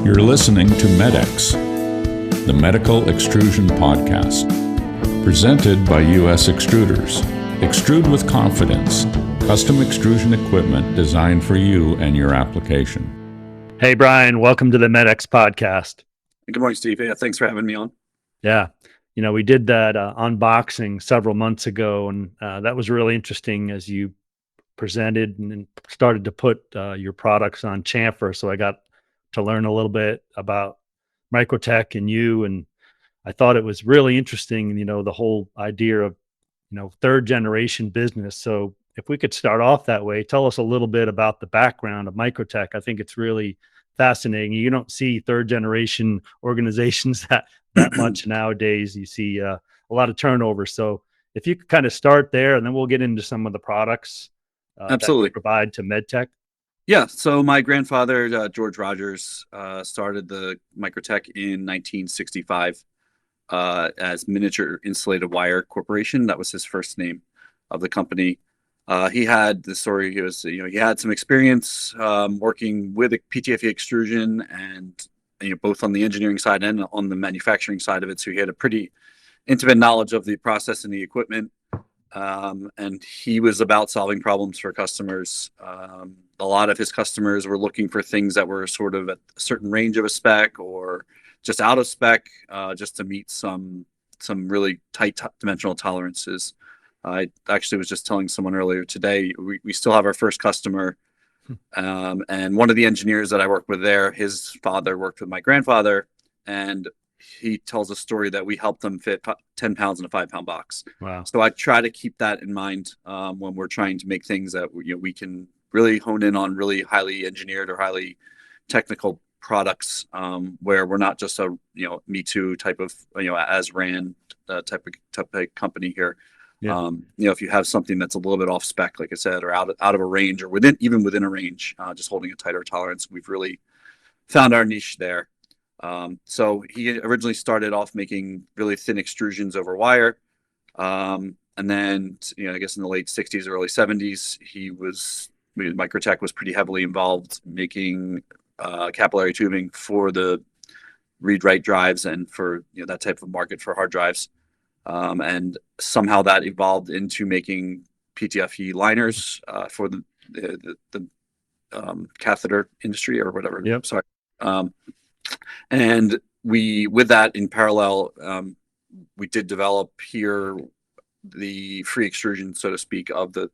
You're listening to MedX, the Medical Extrusion Podcast, presented by US Extruders. Extrude with confidence, custom extrusion equipment designed for you and your application. Hey, Brian, welcome to the MedX Podcast. Good morning, Steve. Yeah, thanks for having me on. Yeah, we did that unboxing several months ago, and that was really interesting as you presented and started to put your products on chamfer. So I got to learn a little bit about Micro-Tek and you, and I thought it was really interesting, the whole idea of, third generation business. So if we could start off that way, tell us a little bit about the background of Micro-Tek. I think it's really fascinating. You don't see third generation organizations that much nowadays. You see a lot of turnover. So if you could kind of start there, and then we'll get into some of the products Absolutely. that we provide to MedTech. Yeah. So my grandfather, George Rogers, started the Micro-Tek in 1965 as Miniature Insulated Wire Corporation. That was his first name of the company. He had the story. He had some experience working with a PTFE extrusion, and both on the engineering side and on the manufacturing side of it. So he had a pretty intimate knowledge of the process and the equipment. And he was about solving problems for customers. A lot of his customers were looking for things that were sort of at a certain range of a spec or just out of spec, just to meet some really tight dimensional tolerances. I actually was just telling someone earlier today, we still have our first customer. And one of the engineers that I work with there, his father worked with my grandfather, and he tells a story that we helped them fit 10 pounds in a 5-pound box. Wow. So I try to keep that in mind when we're trying to make things that we can really hone in on really highly engineered or highly technical products, where we're not just a Me Too type of as ran type of company here. Yeah. If you have something that's a little bit off spec, like I said, or out of a range, or even within a range, just holding a tighter tolerance, we've really found our niche there. So he originally started off making really thin extrusions over wire. And then, I guess in the late 60s, early 70s, Micro-Tek was pretty heavily involved making capillary tubing for the read-write drives and for that type of market for hard drives. And somehow that evolved into making PTFE liners for the catheter industry or whatever. Yep. Sorry. And with that in parallel, we did develop here the free extrusion, so to speak, of the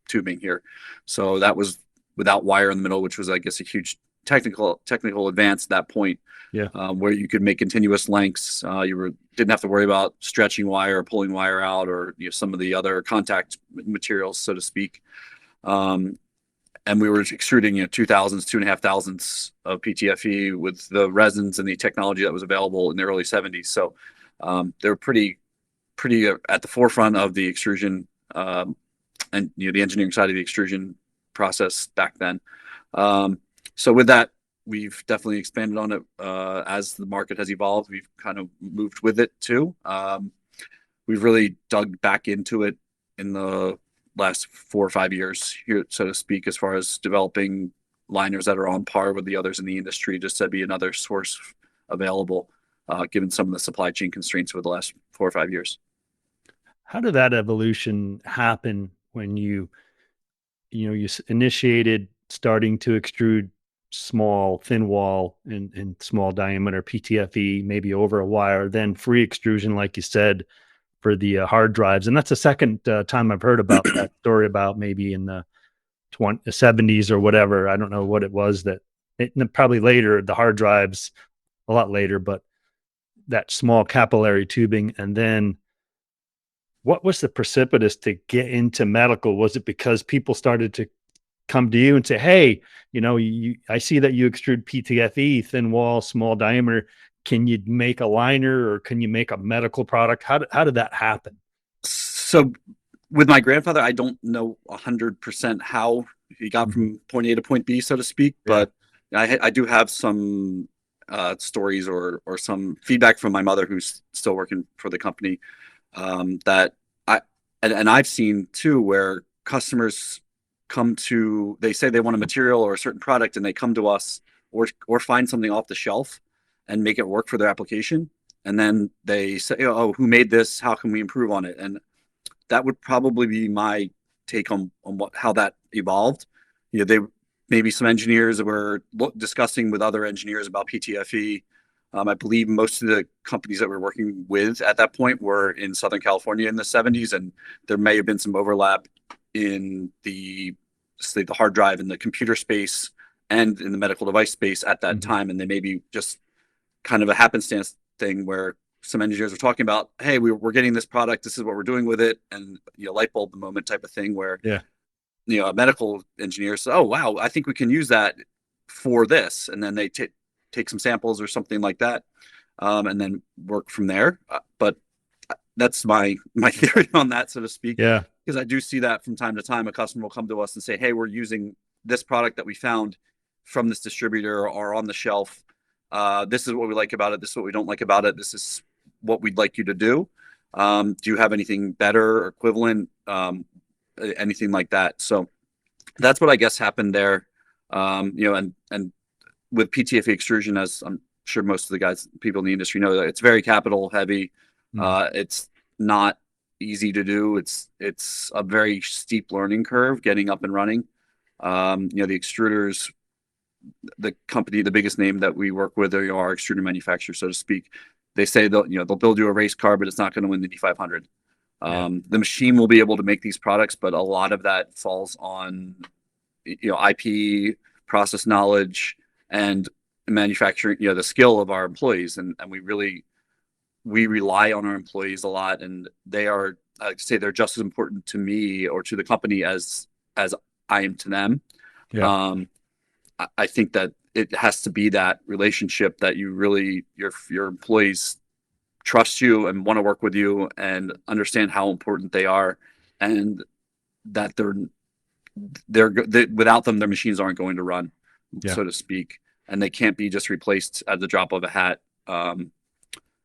tubing here. So that was without wire in the middle, which was, I guess, a huge technical advance at that point. Yeah. Where you could make continuous lengths. Didn't have to worry about stretching wire or pulling wire out, or some of the other contact materials, so to speak. And we were extruding 2,000s, 2,500s of PTFE with the resins and the technology that was available in the early 70s. So they were pretty at the forefront of the extrusion and the engineering side of the extrusion process back then. So with that, we've definitely expanded on it as the market has evolved. We've kind of moved with it too. We've really dug back into it in the last 4 or 5 years here, so to speak, as far as developing liners that are on par with the others in the industry, just to be another source available, given some of the supply chain constraints over the last 4 or 5 years. How did that evolution happen when you initiated starting to extrude small thin wall and small diameter PTFE, maybe over a wire, then free extrusion, like you said, for the hard drives? And that's the second time I've heard about that story, about maybe in the 70s or whatever. I don't know what it was probably later, the hard drives a lot later, but that small capillary tubing. And then what was the precipitous to get into medical? Was it because people started to come to you and say, hey, I see that you extrude PTFE, thin wall, small diameter. Can you make a liner, or can you make a medical product? How did that happen? So with my grandfather, I don't know 100% how he got from point A to point B, so to speak, but I do have some stories or some feedback from my mother, who's still working for the company, that I've seen too, where customers they say they want a material or a certain product, and they come to us or find something off the shelf and make it work for their application. And then they say, oh, who made this? How can we improve on it? And that would probably be my take on how that evolved. They maybe some engineers were discussing with other engineers about PTFE. I believe most of the companies that we're working with at that point were in Southern California in the 70s, and there may have been some overlap in the hard drive in the computer space and in the medical device space at that time. And they may be just kind of a happenstance thing where some engineers were talking about, hey, we're getting this product, this is what we're doing with it, and light bulb the moment type of thing where a medical engineer says, oh wow, I think we can use that for this, and then they take some samples or something like that, and then work from there. But that's my theory on that, so to speak. Yeah, because I do see that from time to time. A customer will come to us and say, hey, we're using this product that we found from this distributor or on the shelf. This is what we like about it. This is what we don't like about it. This is what we'd like you to do. Do you have anything better or equivalent? Anything like that. So that's what I guess happened there. And with PTFE extrusion, as I'm sure most of the people in the industry know, that it's very capital heavy. It's not easy to do. It's a very steep learning curve getting up and running. The extruders, the company, the biggest name that we work with, are our extruder manufacturer, so to speak. They say they'll build you a race car, but it's not going to win the Indy 500. The machine will be able to make these products, but a lot of that falls on IP, process knowledge, and manufacturing, the skill of our employees. And we rely on our employees a lot, and they are, I'd say, they're just as important to me or to the company as I am to them. I think that it has to be that relationship that you really, your employees trust you and want to work with you and understand how important they are, and that they're without them, their machines aren't going to run, so to speak, and they can't be just replaced at the drop of a hat.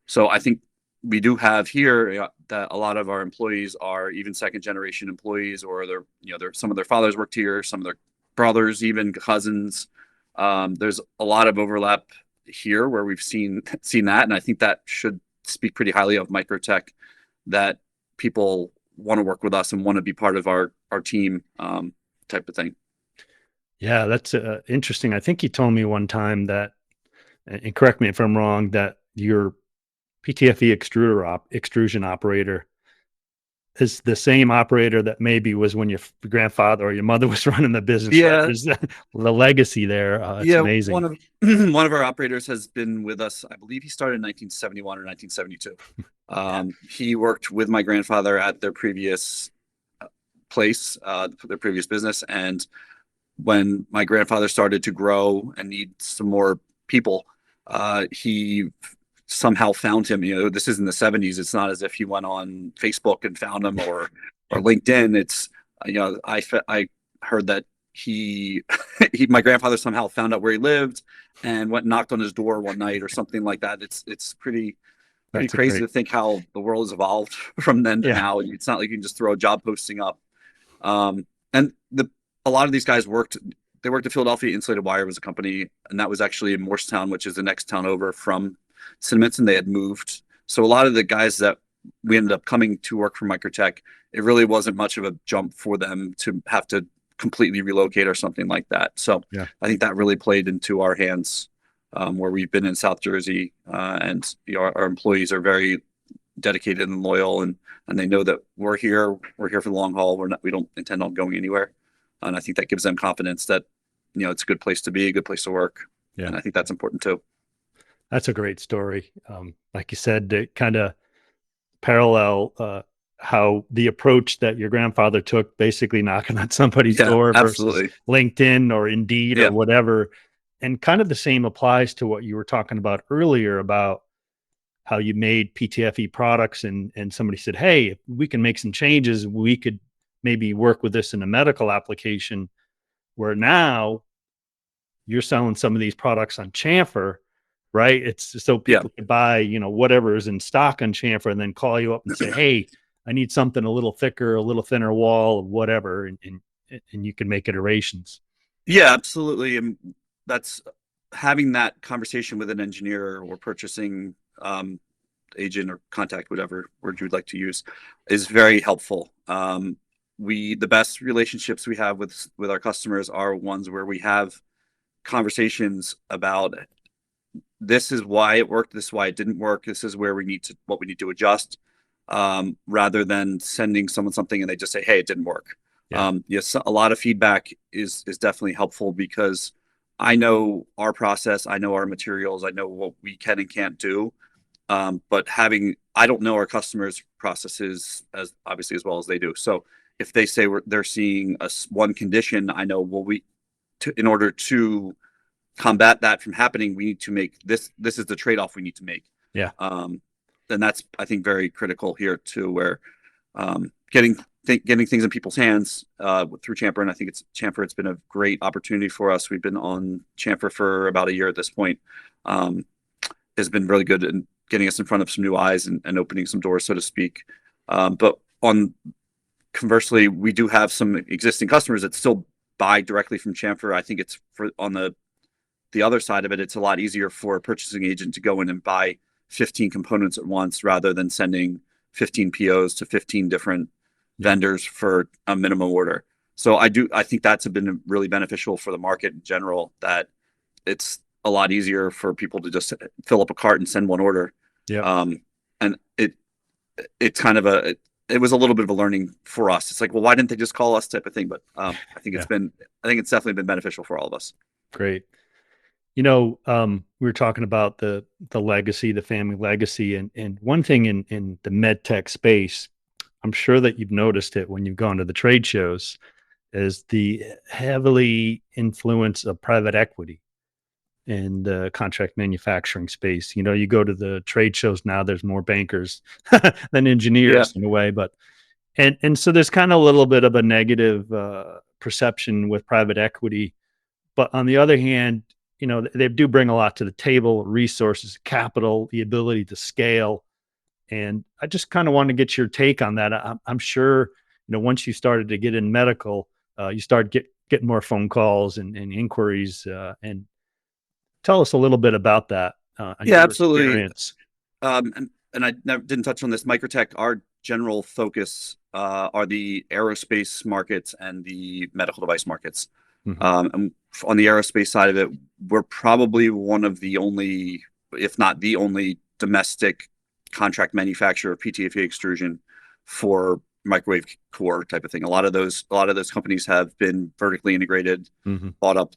So I think we do have here that a lot of our employees are even second generation employees, or some of their fathers worked here, some of their brothers, even cousins. There's a lot of overlap here where we've seen that, and I think that should speak pretty highly of Micro-Tek, that people want to work with us and want to be part of our team, type of thing. Yeah, that's interesting. I think you told me one time that, and correct me if I'm wrong, that your PTFE extrusion operator is the same operator that maybe was when your grandfather or your mother was running the business. Yeah, right? There's the legacy there. It's amazing. One of our operators has been with us. I believe he started in 1971 or 1972. He worked with my grandfather at their previous place, their previous business, and when my grandfather started to grow and need some more people, he somehow found him. This is in the 70s. It's not as if he went on Facebook and found him or LinkedIn. It's, I heard that my grandfather somehow found out where he lived and went and knocked on his door one night or something like that. It's pretty crazy to think how the world has evolved from then to now. It's not like you can just throw a job posting up. And a lot of these guys worked at Philadelphia. Insulated Wire was a company, and that was actually in Morristown, which is the next town over from Cinnamon. They had moved. So a lot of the guys that we ended up coming to work for Micro-Tek, it really wasn't much of a jump for them to have to completely relocate or something like that. So I think that really played into our hands, where we've been in South Jersey, and our employees are very dedicated and loyal, and they know that we're here for the long haul. We don't intend on going anywhere. And I think that gives them confidence that, it's a good place to be, a good place to work. Yeah. And I think that's important too. That's a great story. Like you said, to kind of parallel how the approach that your grandfather took, basically knocking on somebody's door versus LinkedIn or Indeed or whatever. And kind of the same applies to what you were talking about earlier about how you made PTFE products and somebody said, hey, if we can make some changes, we could maybe work with this in a medical application, where now you're selling some of these products on chamfer, right? It's so people can buy, whatever is in stock on chamfer and then call you up and say, hey, I need something a little thicker, a little thinner wall, whatever. And you can make iterations. Yeah, absolutely. And that's having that conversation with an engineer or purchasing agent or contact, whatever word you'd like to use, is very helpful. The best relationships we have with our customers are ones where we have conversations about, this is why it worked, this is why it didn't work, this is where what we need to adjust, rather than sending someone something and they just say, hey, it didn't work. Yeah. Yes, a lot of feedback is definitely helpful, because I know our process, I know our materials, I know what we can and can't do. But I don't know our customers' processes as obviously as well as they do. So if they say they're seeing one condition, I know, well, in order to combat that from happening, we need to make this is the trade-off we need to make. Yeah. And that's, I think, very critical here too, where getting things in people's hands through Chamfer. And I think it's been a great opportunity for us. We've been on Chamfer for about a year at this point. Has been really good in getting us in front of some new eyes and opening some doors, so to speak. But conversely, we do have some existing customers that still buy directly from Chamfer. I think it's on the other side of it, it's a lot easier for a purchasing agent to go in and buy 15 components at once, rather than sending 15 POs to 15 different vendors for a minimum order. So I think that's been really beneficial for the market in general, that it's a lot easier for people to just fill up a cart and send one order. Yeah. And it's kind of it was a little bit of a learning for us. It's like, well, why didn't they just call us, type of thing? But I think it's definitely been beneficial for all of us. Great. We were talking about the legacy, the family legacy, and one thing in the med tech space, I'm sure that you've noticed it when you've gone to the trade shows, is the heavily influence of private equity in the contract manufacturing space. You go to the trade shows now, there's more bankers than engineers in a way, but and so there's kind of a little bit of a negative perception with private equity. But on the other hand, they do bring a lot to the table: resources, capital, the ability to scale. And I just kind of want to get your take on that. I'm sure, once you started to get in medical, you started getting more phone calls and inquiries. And tell us a little bit about that. Yeah, absolutely. Experience. And I didn't touch on this. Micro-Tek, our general focus are the aerospace markets and the medical device markets. Mm-hmm. And on the aerospace side of it, we're probably one of the only, if not the only, domestic contract manufacturer of PTFE extrusion for microwave core type of thing. A lot of those companies have been vertically integrated, mm-hmm. bought up.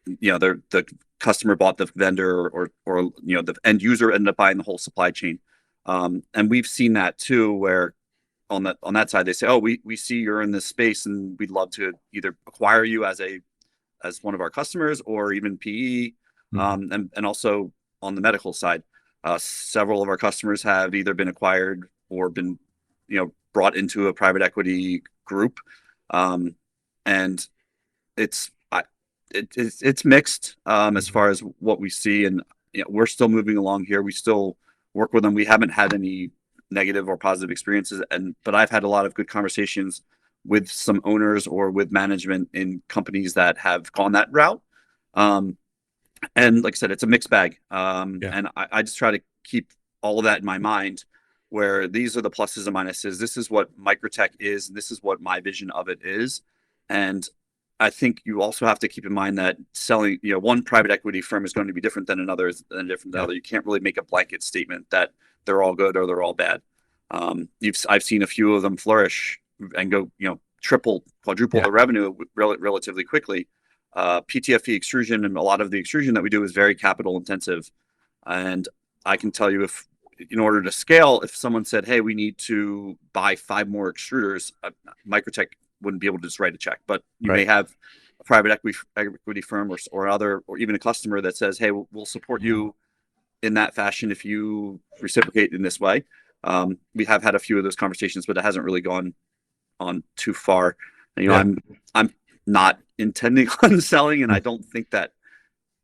The customer bought the vendor, or the end user ended up buying the whole supply chain. And we've seen that too, where on that side they say, oh, we see you're in this space and we'd love to either acquire you as one of our customers, or even PE. Mm-hmm. And also on the medical side, several of our customers have either been acquired or been brought into a private equity group. And it's mixed as far as what we see, and we're still moving along here. We still work with them. We haven't had any negative or positive experiences, but I've had a lot of good conversations with some owners or with management in companies that have gone that route. And like I said, it's a mixed bag. And I just try to keep all of that in my mind, where these are the pluses and minuses. This is what Micro-Tek is. And this is what my vision of it is. And I think you also have to keep in mind that selling, one private equity firm is going to be different than another, You can't really make a blanket statement that they're all good or they're all bad. I've seen a few of them flourish and go, triple, quadruple the revenue relatively quickly. PTFE extrusion and a lot of the extrusion that we do is very capital intensive. And I can tell you, if in order to scale, if someone said, hey, we need to buy 5 more extruders, Micro-Tek wouldn't be able to just write a check. But you may have a private equity firm or even a customer that says, hey, we'll support you in that fashion if you reciprocate in this way. We have had a few of those conversations, but it hasn't really gone on too far. I'm not intending on selling, and I don't think that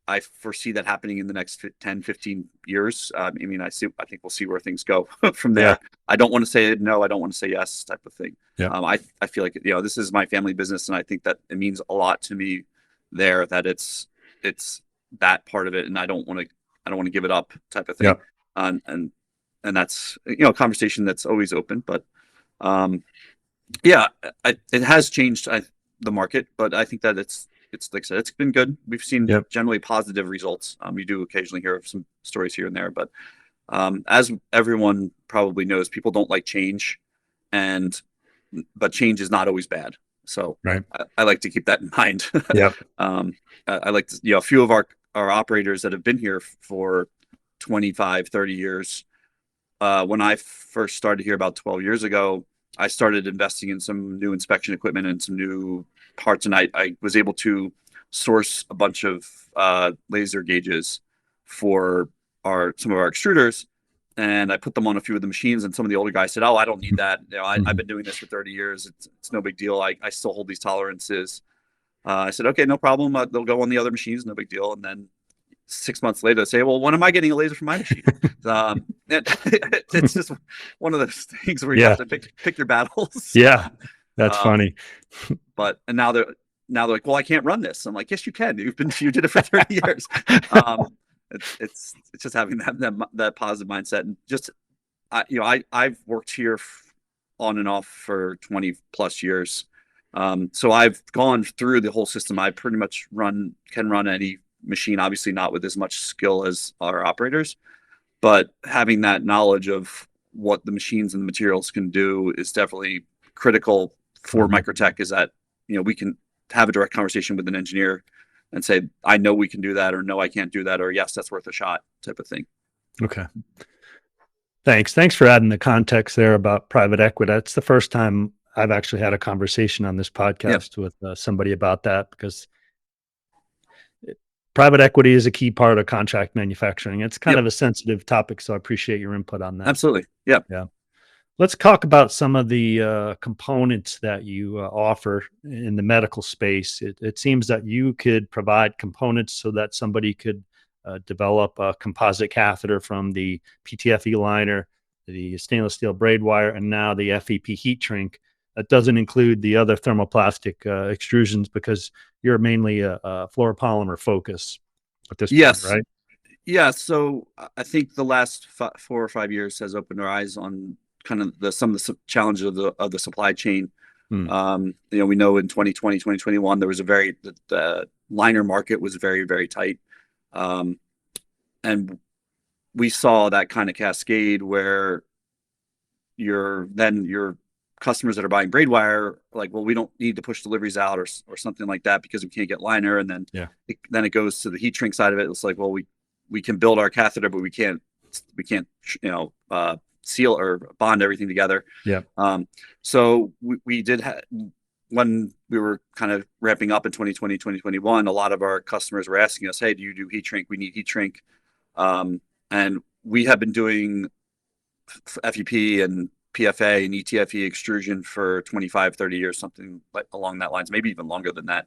I foresee that happening in the next 10, 15 years. I think we'll see where things go from there. I don't want to say no, I don't want to say yes type of thing. I feel like, this is my family business, and I think that it means a lot to me there that it's that part of it, and I don't want to give it up, type of thing. Yeah. And that's, a conversation that's always open. But yeah, it has changed the market, but I think that it's like I said, it's been good. We've seen generally positive results. You do occasionally hear of some stories here and there, but as everyone probably knows, people don't like change, but change is not always bad. So right. I like to keep that in mind. Yeah. I like to, a few of our operators that have been here for 25, 30 years. When I first started here about 12 years ago, I started investing in some new inspection equipment and some new parts, and I was able to source a bunch of laser gauges for some of our extruders, and I put them on a few of the machines, and some of the older guys said, "Oh, I don't need that. I've been doing this for 30 years. It's no big deal. I still hold these tolerances." I said, "Okay, no problem. They'll go on the other machines, no big deal." And then 6 months later, they say, "Well, when am I getting a laser for my machine?" It's just one of those things where you have to pick your battles. Yeah, that's funny. And now they're like, "Well, I can't run this." I'm like, "Yes, you can. You did it for 30 years." It's just having that positive mindset, and just I've worked here on and off for 20 plus years, so I've gone through the whole system. I pretty much can run any machine, obviously not with as much skill as our operators, but having that knowledge of what the machines and the materials can do is definitely critical for Micro-Tek. Is that we can have a direct conversation with an engineer and say, "I know we can do that," or "No, I can't do that," or "Yes, that's worth a shot," type of thing. Okay. Thanks for adding the context there about private equity. That's the first time I've actually had a conversation on this podcast with somebody about that, because private equity is a key part of contract manufacturing. It's kind of a sensitive topic, so I appreciate your input on that. Absolutely. Yeah. Let's talk about some of the components that you offer in the medical space. It seems that you could provide components so that somebody could develop a composite catheter from the PTFE liner, the stainless steel braid wire, and now the FEP heat shrink. That doesn't include the other thermoplastic extrusions, because you're mainly a fluoropolymer focus at this point, right? Yeah. So I think the last 4 or 5 years has opened our eyes on kind of some of the challenges of the supply chain. We know in 2020, 2021, there was the liner market was very, very tight. And we saw that kind of cascade where your customers that are buying braid wire are like, "Well, we don't need to push deliveries out or something like that because we can't get liner." And then it goes to the heat shrink side of it. It's like, "Well, we can build our catheter, but we can't seal or bond everything together." So we did when we were kind of ramping up in 2020, 2021, a lot of our customers were asking us, "Hey, do you do heat shrink? We need heat shrink." And we have been doing FEP and PFA and ETFE extrusion for 25, 30 years, something like along that lines, maybe even longer than that.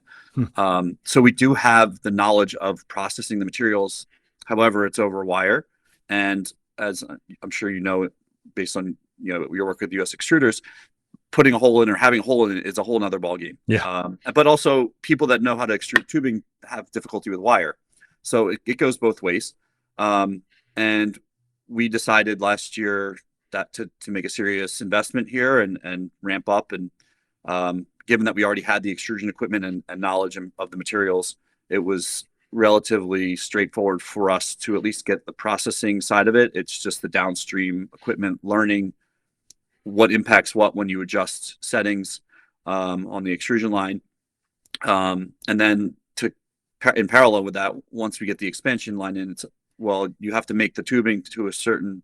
So we do have the knowledge of processing the materials. However, it's over wire. And as I'm sure you know, based on your work with US Extruders, putting a hole in or having a hole in it is a whole nother ballgame. But also people that know how to extrude tubing have difficulty with wire. So it goes both ways. And we decided last year that to make a serious investment here and ramp up. And given that we already had the extrusion equipment and knowledge of the materials, it was relatively straightforward for us to at least get the processing side of it. It's just the downstream equipment, learning what impacts what when you adjust settings on the extrusion line. And then in parallel with that, once we get the expansion line in, you have to make the tubing to a certain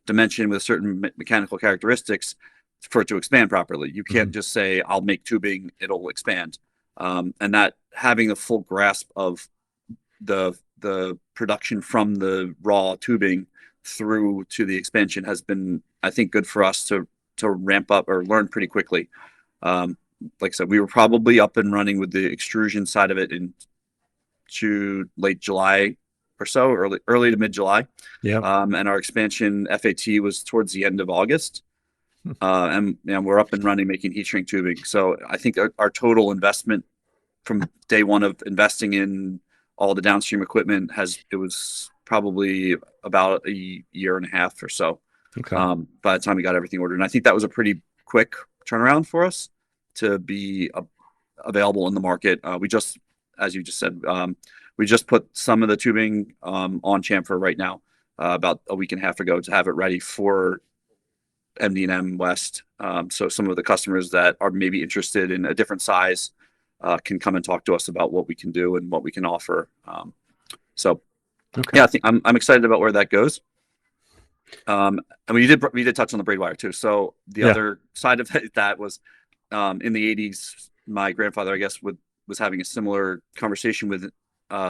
dimension with certain mechanical characteristics for it to expand properly. You can't just say, "I'll make tubing, it'll expand." And that having a full grasp of the production from the raw tubing through to the expansion has been, I think, good for us to ramp up or learn pretty quickly. Like I said, we were probably up and running with the extrusion side of it in late July or so, early to mid July. And our expansion FAT was towards the end of August. And we're up and running making heat shrink tubing. So I think our total investment from day one of investing in all the downstream equipment it was probably about a year and a half or so. Okay. By the time we got everything ordered. And I think that was a pretty quick turnaround for us to be available in the market. We just, as you just said, we just put some of the tubing on chamfer right now, about a week and a half ago, to have it ready for MD&M West. So some of the customers that are maybe interested in a different size can come and talk to us about what we can do and what we can offer. Okay. Yeah, I think I'm excited about where that goes. And we did touch on the braid wire too. So the other side of that was in the 80s, my grandfather, I guess, was having a similar conversation with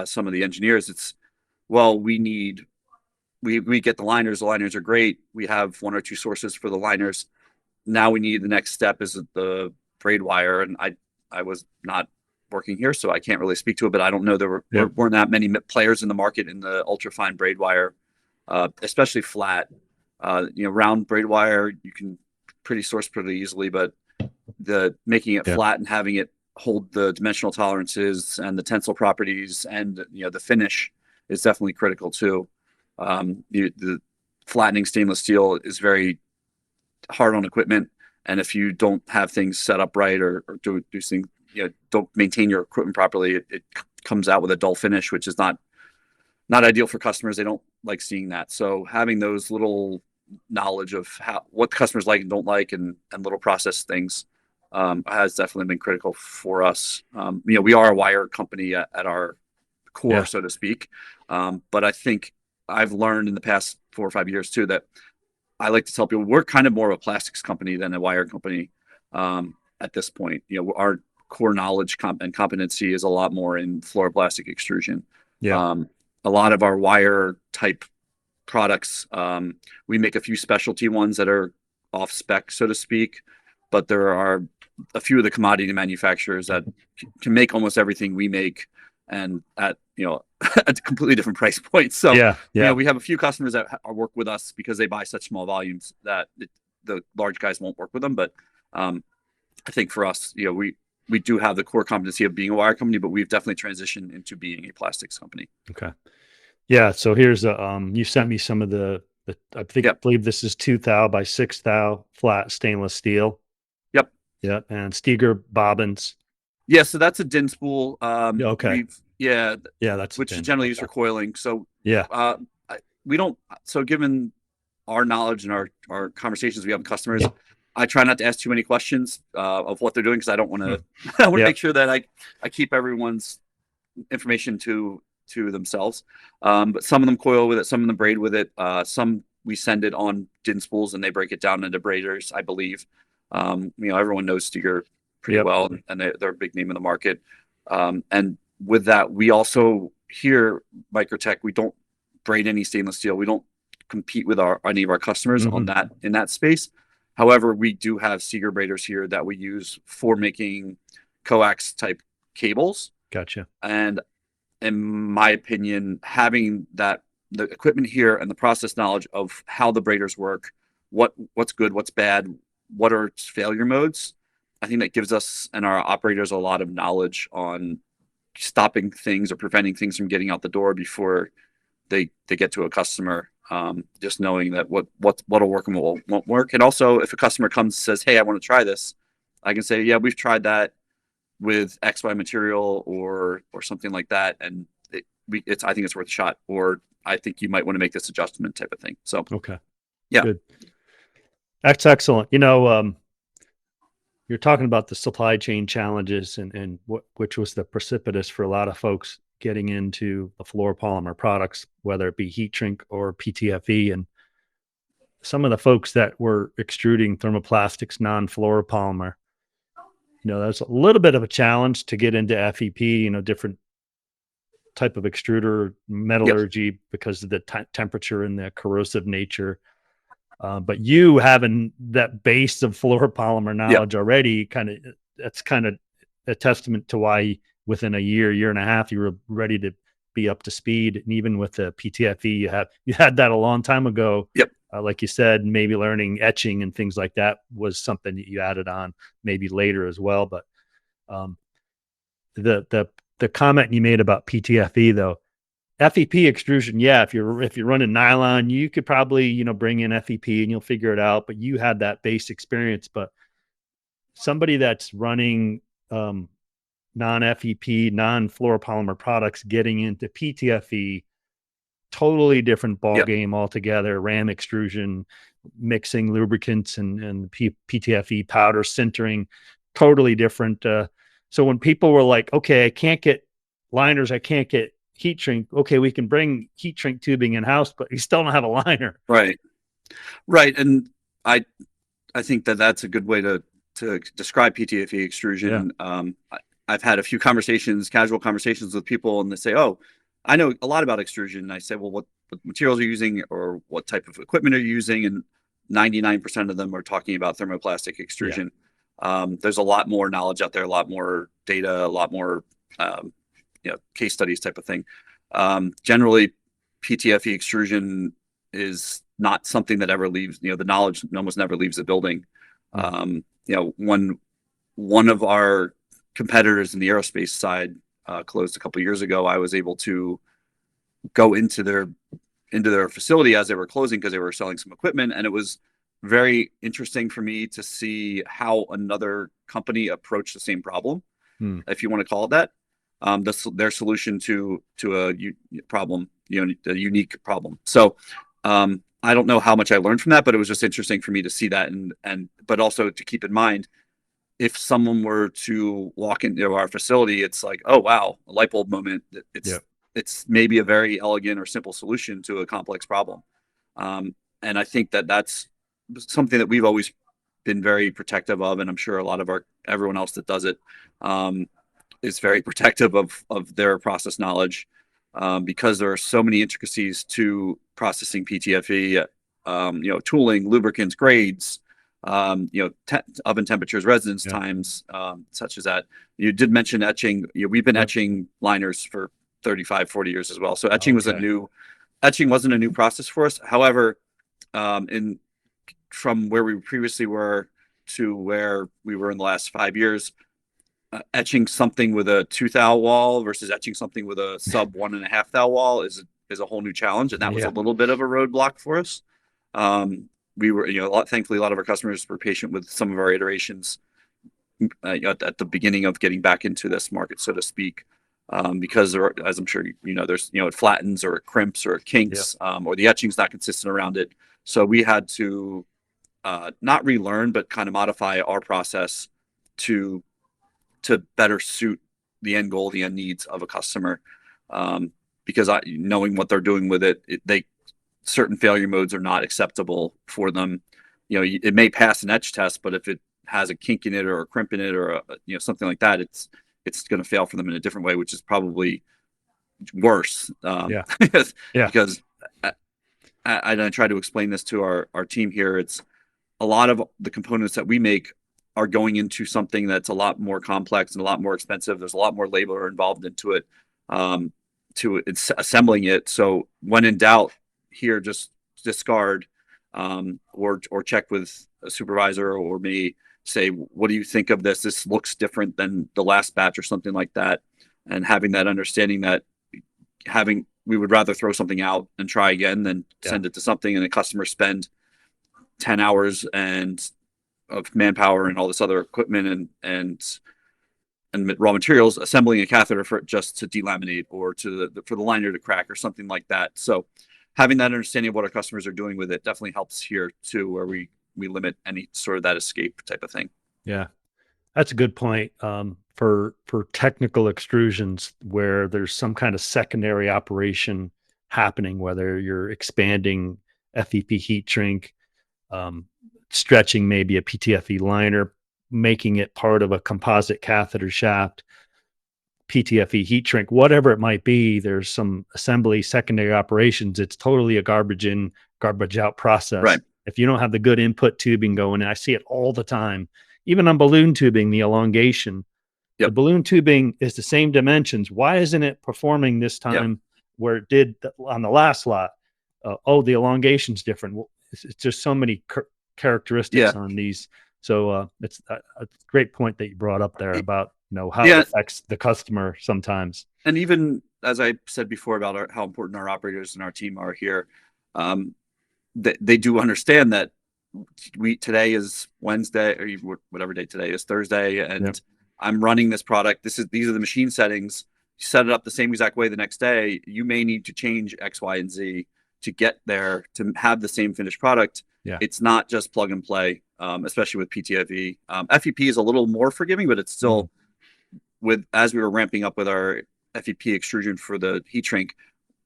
some of the engineers. It's, well, we get the liners. The liners are great. We have one or two sources for the liners. Now we need the next step is the braid wire. And I was not working here, so I can't really speak to it, but I don't know there weren't that many players in the market in the ultra-fine braid wire. Especially flat, round braid wire, you can source pretty easily, but making it flat and having it hold the dimensional tolerances and the tensile properties and, the finish is definitely critical too. The flattening stainless steel is very hard on equipment. And if you don't have things set up right or do things, don't maintain your equipment properly, it comes out with a dull finish, which is not ideal for customers. They don't like seeing that. So having those little knowledge of what customers like and don't like and little process things has definitely been critical for us. We are a wire company at our core, so to speak. But I think I've learned in the past 4 or 5 years too, that I like to tell people we're kind of more of a plastics company than a wire company at this point. Our core knowledge and competency is a lot more in fluoroplastic extrusion. A lot of our wire type products, we make a few specialty ones that are off spec, so to speak, but there are a few of the commodity manufacturers that can make almost everything we make, and at a completely different price point. So we have a few customers that work with us because they buy such small volumes that the large guys won't work with them. But I think for us, we do have the core competency of being a wire company, but we've definitely transitioned into being a plastics company. Okay. Yeah. So here's you sent me some of the I believe this is 2 thou by 6 thou flat stainless steel. Yep. Yep. And Steger bobbins. Yeah. So that's a din spool. Okay. That's which is generally used for coiling. So we don't. So given our knowledge and our conversations we have with customers, I try not to ask too many questions of what they're doing, because I don't want to. I want to make sure that I keep everyone's information to themselves. But some of them coil with it, some of them braid with it. Some we send it on din spools and they break it down into braiders, I believe. Everyone knows Steger pretty well, and they're a big name in the market. And with that, we also here Micro-Tek, we don't braid any stainless steel. We don't compete with any of our customers on that in that space. However, we do have Steger braiders here that we use for making coax type cables. Gotcha. And in my opinion, having the equipment here and the process knowledge of how the braiders work, what's good, what's bad, what are failure modes, I think that gives us and our operators a lot of knowledge on stopping things or preventing things from getting out the door before they get to a customer. Just knowing that what'll work and what won't work. And also, if a customer comes and says, "Hey, I want to try this," I can say, "Yeah, we've tried that with XY material or something like that, and I think it's worth a shot." Or I think you might want to make this adjustment, type of thing. So good. That's excellent. You're talking about the supply chain challenges and which was the precipitous for a lot of folks getting into the fluoropolymer products, whether it be heat shrink or PTFE. And some of the folks that were extruding thermoplastics, non-fluoropolymer, that's a little bit of a challenge to get into FEP, different type of extruder metallurgy because of the temperature and the corrosive nature. But you having that base of fluoropolymer knowledge already, that's kind of a testament to why within a year and a half, you were ready to be up to speed. And even with the PTFE, you had that a long time ago. Like you said, maybe learning etching and things like that was something that you added on maybe later as well. But the the comment you made about PTFE though, FEP extrusion, yeah, if you're running nylon, you could probably, bring in FEP and you'll figure it out, but you had that base experience. But somebody that's running non-FEP, non-fluoropolymer products getting into PTFE, totally different ball game altogether. Ram extrusion, mixing lubricants and PTFE powder sintering, totally different. So when people were like, okay, I can't get liners, I can't get heat shrink. Okay, we can bring heat shrink tubing in house, but you still don't have a liner. Right. And I think that's a good way to describe PTFE extrusion. Yeah. I've had a few casual conversations with people, and they say, "Oh, I know a lot about extrusion." And I say, "Well, what materials are you using, or what type of equipment are you using?" And 99% of them are talking about thermoplastic extrusion. Yeah. There's a lot more knowledge out there, a lot more data, a lot more case studies type of thing. Generally, PTFE extrusion is not something that ever leaves. The knowledge almost never leaves the building. One of our competitors in the aerospace side closed a couple of years ago. I was able to go into their facility as they were closing because they were selling some equipment, and it was very interesting for me to see how another company approached the same problem, if you want to call it that. Their solution to a problem, a unique problem. So I don't know how much I learned from that, but it was just interesting for me to see that, but also to keep in mind, if someone were to walk into our facility, it's like, oh wow, a light bulb moment. It's maybe a very elegant or simple solution to a complex problem, and I think that's something that we've always been very protective of, and I'm sure a lot of everyone else that does it is very protective of their process knowledge, because there are so many intricacies to processing PTFE, tooling, lubricants, grades, oven temperatures, residence times, such as that. You did mention etching. We've been etching liners for 35, 40 years as well. So etching wasn't a new process for us. However, from where we previously were to where we were in the last 5 years, etching something with a 2 thou wall versus etching something with a sub 1.5 thou wall is a whole new challenge, and that was a little bit of a roadblock for us. We were, thankfully, a lot of our customers were patient with some of our iterations at the beginning of getting back into this market, so to speak, because there, as I'm sure there's it flattens or it crimps or it kinks, or the etching's not consistent around it. So we had to not relearn, but kind of modify our process to better suit the end goal, the end needs of a customer, because knowing what they're doing with it, certain failure modes are not acceptable for them. It may pass an etch test, but if it has a kink in it or a crimp in it or something like that, it's going to fail for them in a different way, which is probably worse. Because I try to explain this to our team here. It's a lot of the components that we make are going into something that's a lot more complex and a lot more expensive. There's a lot more labor involved into it, to assembling it. So when in doubt, here, just discard, or check with a supervisor or me. Say, what do you think of this? This looks different than the last batch or something like that. And having that understanding that we would rather throw something out and try again than send it to something and the customer spend 10 hours of manpower and all this other equipment and raw materials assembling a catheter for it just to delaminate or for the liner to crack or something like that. So having that understanding of what our customers are doing with it definitely helps here too, where we limit any sort of that escape type of thing. Yeah, that's a good point. For technical extrusions where there's some kind of secondary operation happening, whether you're expanding FEP heat shrink, stretching maybe a PTFE liner, making it part of a composite catheter shaft, PTFE heat shrink, whatever it might be, there's some assembly secondary operations. It's totally a garbage in, garbage out process. Right. If you don't have the good input tubing going, and I see it all the time, even on balloon tubing, the elongation, the balloon tubing is the same dimensions. Why isn't it performing this time where it did on the last lot? The elongation's different. Well, it's just so many characteristics on these. So it's a great point that you brought up there about how it affects the customer sometimes. And even as I said before about how important our operators and our team are here, they do understand that today is Wednesday, or whatever day today is, Thursday, and I'm running this product. These are the machine settings. You set it up the same exact way the next day. You may need to change X, Y, and Z to get there to have the same finished product. It's not just plug and play, especially with PTFE. FEP is a little more forgiving, but it's still as we were ramping up with our FEP extrusion for the heat shrink,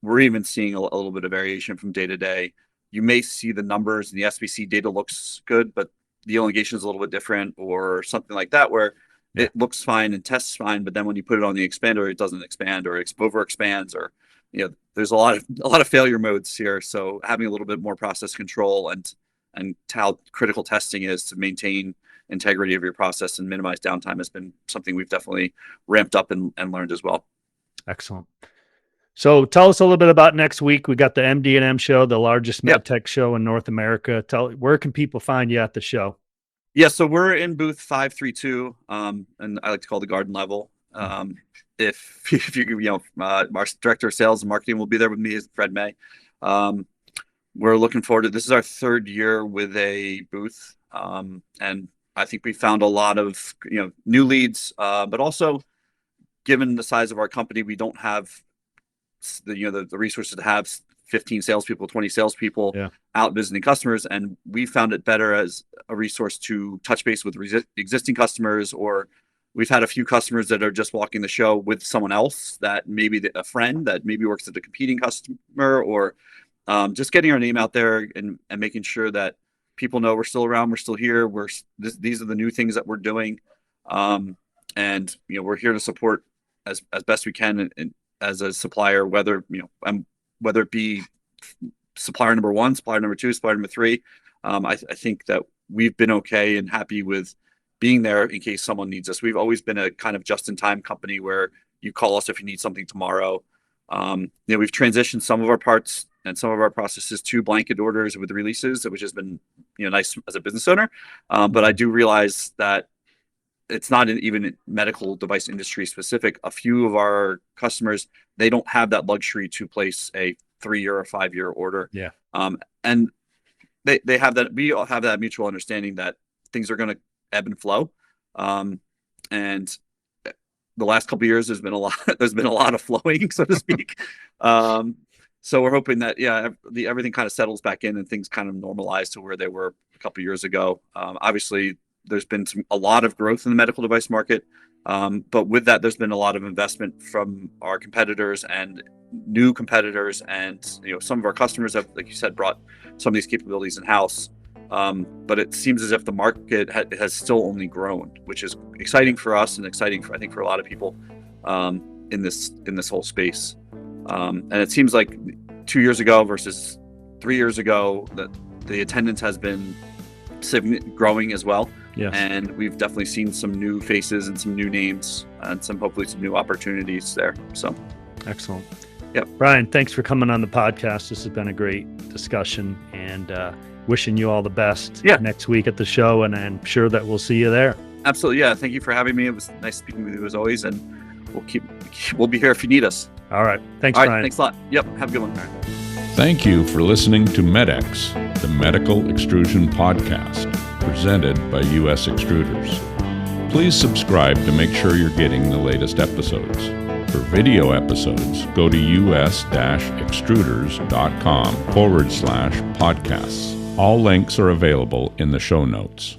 we're even seeing a little bit of variation from day to day. You may see the numbers and the SBC data looks good, but the elongation is a little bit different or something like that, where it looks fine and tests fine, but then when you put it on the expander, it doesn't expand or over expands, or there's a lot of failure modes here. So having a little bit more process control and how critical testing is to maintain integrity of your process and minimize downtime has been something we've definitely ramped up and learned as well. Excellent. So tell us a little bit about next week. We got the MD&M show, the largest medtech show in North America. Where can people find you at the show? Yeah, so we're in booth 532, and I like to call the garden level. If you our director of sales and marketing will be there with me, is Fred May. We're looking forward to this. Is our third year with a booth, and I think we found a lot of new leads, but also given the size of our company, we don't have the resources to have 15 salespeople, 20 salespeople out visiting customers. And we found it better as a resource to touch base with existing customers, or we've had a few customers that are just walking the show with someone else, that maybe a friend that maybe works at a competing customer, or just getting our name out there and making sure that people know we're still around, we're still here. These are the new things that we're doing. And we're here to support as best we can and as a supplier, whether it be supplier number 1, supplier number 2, supplier number 3. I think that we've been okay and happy with being there in case someone needs us. We've always been a kind of just-in-time company where you call us if you need something tomorrow. We've transitioned some of our parts and some of our processes to blanket orders with releases, which has been nice as a business owner. But I do realize that it's not even medical device industry specific. A few of our customers, they don't have that luxury to place a 3-year or 5-year order. And they have that. We all have that mutual understanding that things are going to ebb and flow. And the last couple of years, there's been a lot of flowing, so to speak. So we're hoping that everything kind of settles back in and things kind of normalize to where they were a couple of years ago. Obviously, there's been a lot of growth in the medical device market, but with that, there's been a lot of investment from our competitors and new competitors, and some of our customers have, like you said, brought some of these capabilities in house. But it seems as if the market has still only grown, which is exciting for us and exciting for, I think, for a lot of people in this whole space. And it seems like 2 years ago versus 3 years ago that the attendance has been growing as well. And we've definitely seen some new faces and some new names and hopefully some new opportunities there. So excellent. Brian, thanks for coming on the podcast. This has been a great discussion, and wishing you all the best next week at the show, and I'm sure that we'll see you there. Absolutely. Thank you for having me. It was nice speaking with you as always, and we'll be here if you need us. All right. Thanks, All right, Brian. Thanks a lot. Yep. Have a good one. Thank you for listening to MedX, the Medical Extrusion Podcast, presented by US Extruders. Please subscribe to make sure you're getting the latest episodes. For video episodes, go to us-extruders.com/podcasts. All links are available in the show notes.